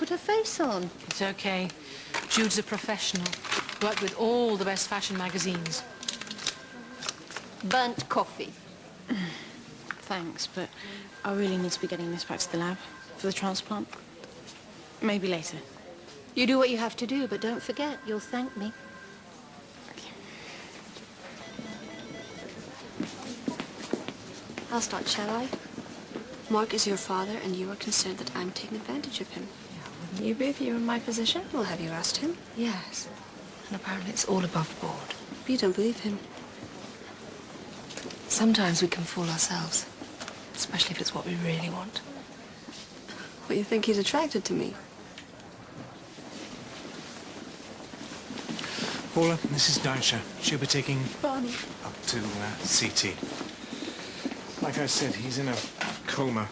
put her face on. It's okay. Jude's a professional. Worked with all the best fashion magazines. Burnt coffee. Thanks, but I really need to be getting this back to the lab for the transplant. Maybe later. You do what you have to do, but don't forget, you'll thank me. I'll start, shall I? Mark is your father, and you are concerned that I'm taking advantage of him. Yeah, wouldn't you be if you were in my position? Well, have you asked him? Yes. And apparently it's all above board. You don't believe him. Sometimes we can fool ourselves, especially if it's what we really want. What, you think he's attracted to me? Paula, this is Darsha. She'll be taking Barney. up to CT. Like I said, he's in a coma.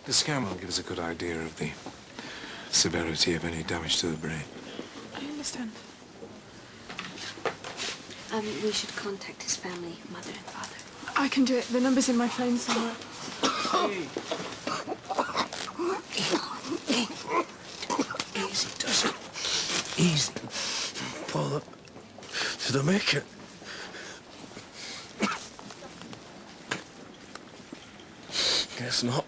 The scan will give us a good idea of the severity of any damage to the brain. I understand. We should contact his family, mother and father. I can do it. The number's in my phone somewhere. Hey. Easy, Dusty. Easy. Paula, did I make it? Guess not.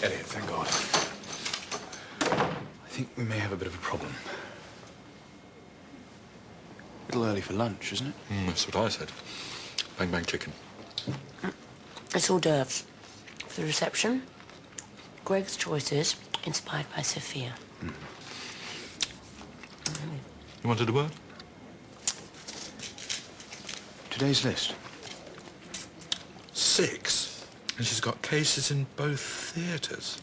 Elliot, thank God. I think we may have a bit of a problem. A little early for lunch, isn't it? That's what I said. Bang, bang, chicken. It's hors d'oeuvres. For the reception, Greg's choices inspired by Sophia. You wanted a word? Today's list. 6. And she's got cases in both theatres.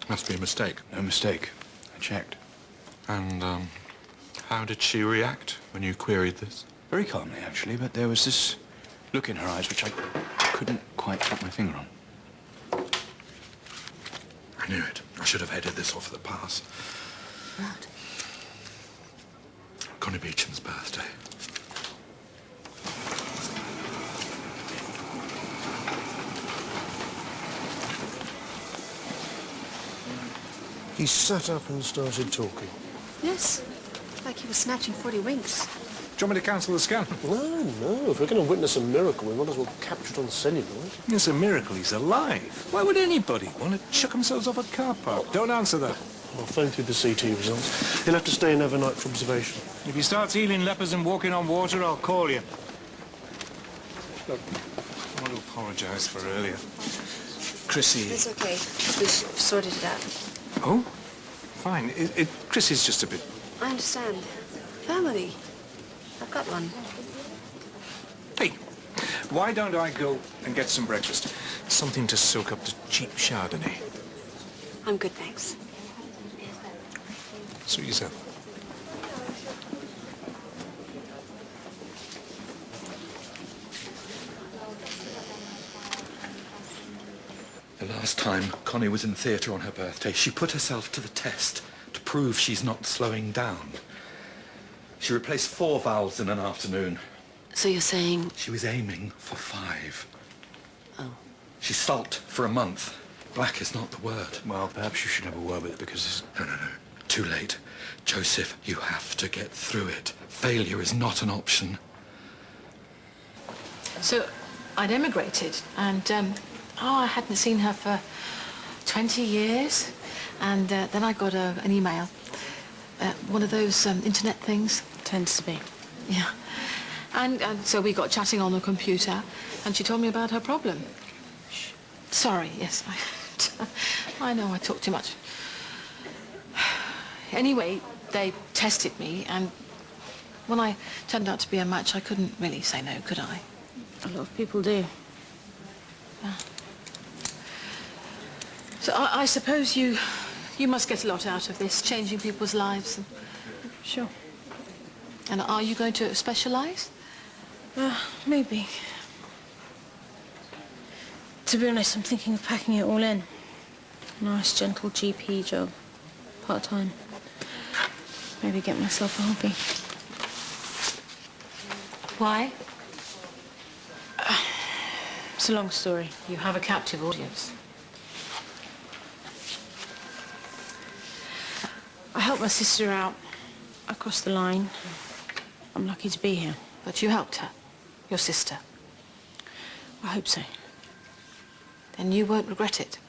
Must be a mistake. No mistake. I checked. And, how did she react when you queried this? Very calmly, actually, but there was this look in her eyes which I couldn't quite put my finger on. I knew it. I should have headed this off at the pass. What? Connie Beecham's birthday. He sat up and started talking. Yes, like he was snatching 40 winks. Do you want me to cancel the scan? No. If we're going to witness a miracle, we might as well capture it on celluloid. It's a miracle he's alive. Why would anybody want to chuck themselves off a car park? Don't answer that. I'll phone through the CT results. He'll have to stay in overnight for observation. If he starts healing lepers and walking on water, I'll call you. Look, I want to apologise for earlier. Chrissy... It's okay. We've sorted it out. Oh? Fine. Chrissy's just a bit... I understand. Family. I've got one. Hey, why don't I go and get some breakfast? Something to soak up the cheap Chardonnay. I'm good, thanks. Suit yourself. The last time Connie was in the theatre on her birthday, she put herself to the test to prove she's not slowing down. She replaced 4 valves in an afternoon. So you're saying... She was aiming for 5. Oh. She sulked for a month. Black is not the word. Well, perhaps you should have a word with it because... No. Too late. Joseph, you have to get through it. Failure is not an option. So I'd emigrated, and I hadn't seen her for 20 years. And then I got an email. One of those internet things. Tends to be. Yeah. And so we got chatting on the computer, and she told me about her problem. Shh. Sorry, yes. I know I talk too much. Anyway, they tested me, and when I turned out to be a match, I couldn't really say no, could I? A lot of people do. Yeah. So I suppose you must get a lot out of this, changing people's lives. Sure. And are you going to specialise? Maybe. To be honest, I'm thinking of packing it all in. A nice, gentle GP job. Part-time. Maybe get myself a hobby. Why? It's a long story. You have a captive audience. I helped my sister out across the line. I'm lucky to be here. But you helped her, your sister. I hope so. Then you won't regret it.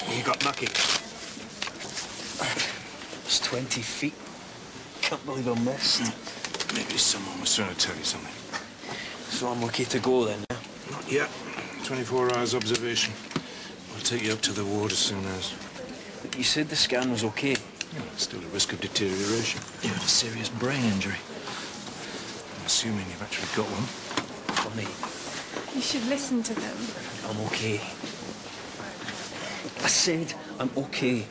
You got lucky. It's 20 feet. Can't believe I missed. Maybe someone was trying to tell you something. So I'm okay to go then, yeah? Not yet. 24 hours observation. We'll take you up to the ward as soon as. But you said the scan was okay. Yeah, still a risk of deterioration. You had a serious brain injury. I'm assuming you've actually got one. Funny. You should listen to them. I'm okay. I said I'm okay.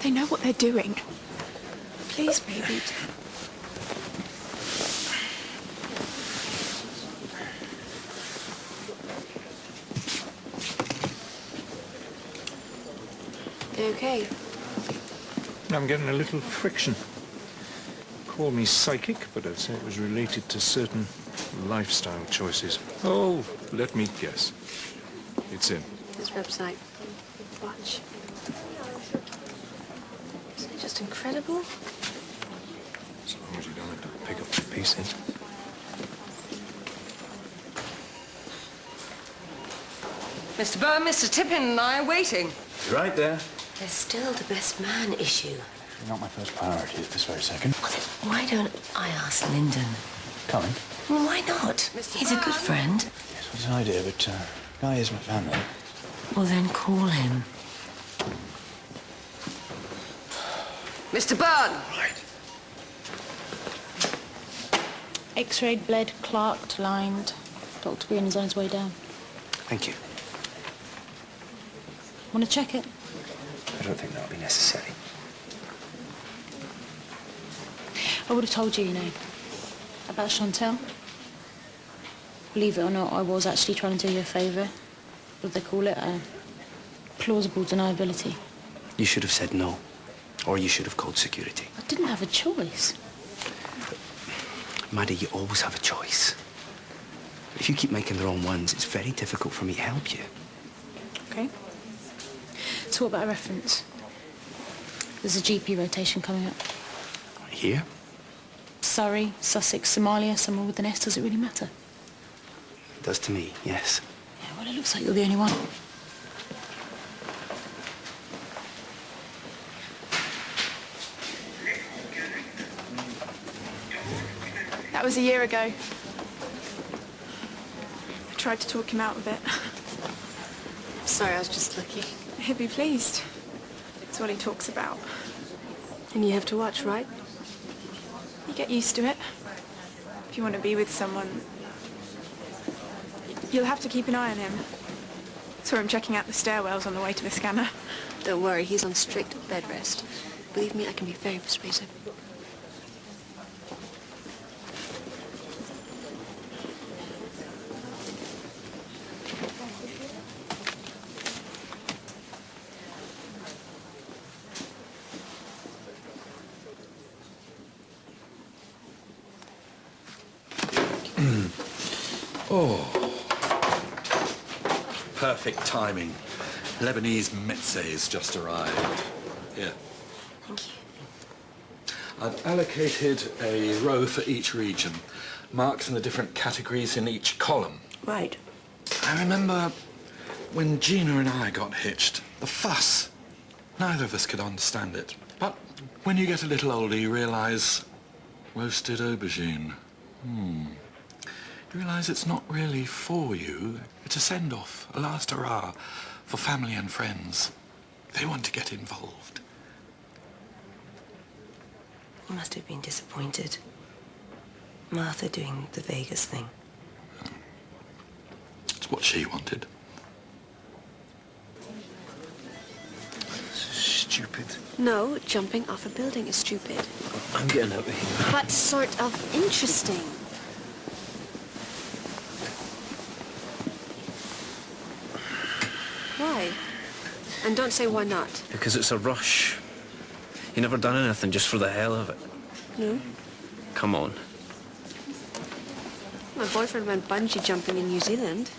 They know what they're doing. Please, baby. They okay? I'm getting a little friction. Call me psychic, but I'd say it was related to certain lifestyle choices. Oh, let me guess. It's in. This website. Watch. Isn't it just incredible? As long as you don't have to pick up the pieces. Mr. Byrne, Mr. Tippin and I are waiting. You're right there. There's still the best man issue. Not my first priority at this very second. Well, then, why don't I ask Lyndon? Coming? Well, why not? He's a good friend. Yes, it's an idea, but Guy is my family. Well, then call him. Mr. Byrne! Right. X-rayed, bled, clerked, lined. Dr. Green is on his way down. Thank you. Want to check it? I don't think that'll be necessary. I would have told you, you know, about Chantal. Believe it or not, I was actually trying to do you a favour. What do they call it? Plausible deniability. You should have said no. Or you should have called security. I didn't have a choice. Maddie, you always have a choice. If you keep making the wrong ones, it's very difficult for me to help you. Okay. So what about a reference? There's a GP rotation coming up. Here? Surrey, Sussex, Somalia, somewhere with an S. Does it really matter? It does to me, yes. Yeah, well, it looks like you're the only one. That was a year ago. I tried to talk him out of it. Sorry, I was just lucky. He'd be pleased. It's what he talks about. And you have to watch, right? You get used to it. If you want to be with someone, you'll have to keep an eye on him. Saw him checking out the stairwells on the way to the scanner. Don't worry, he's on strict bed rest. Believe me, I can be very persuasive. Oh. Perfect timing. Lebanese metzes just arrived. Here. Thank you. I've allocated a row for each region, marked in the different categories in each column. Right. I remember when Gina and I got hitched, the fuss. Neither of us could understand it. But when you get a little older, you realise roasted aubergine. You realise it's not really for you. It's a send-off, a last hurrah for family and friends. They want to get involved. You must have been disappointed. Martha doing the Vegas thing. It's what she wanted. Stupid. No, jumping off a building is stupid. I'm getting out of here. But sort of interesting. Why? And don't say why not. Because it's a rush. You never done anything just for the hell of it. No? Come on. My boyfriend went bungee jumping in New Zealand.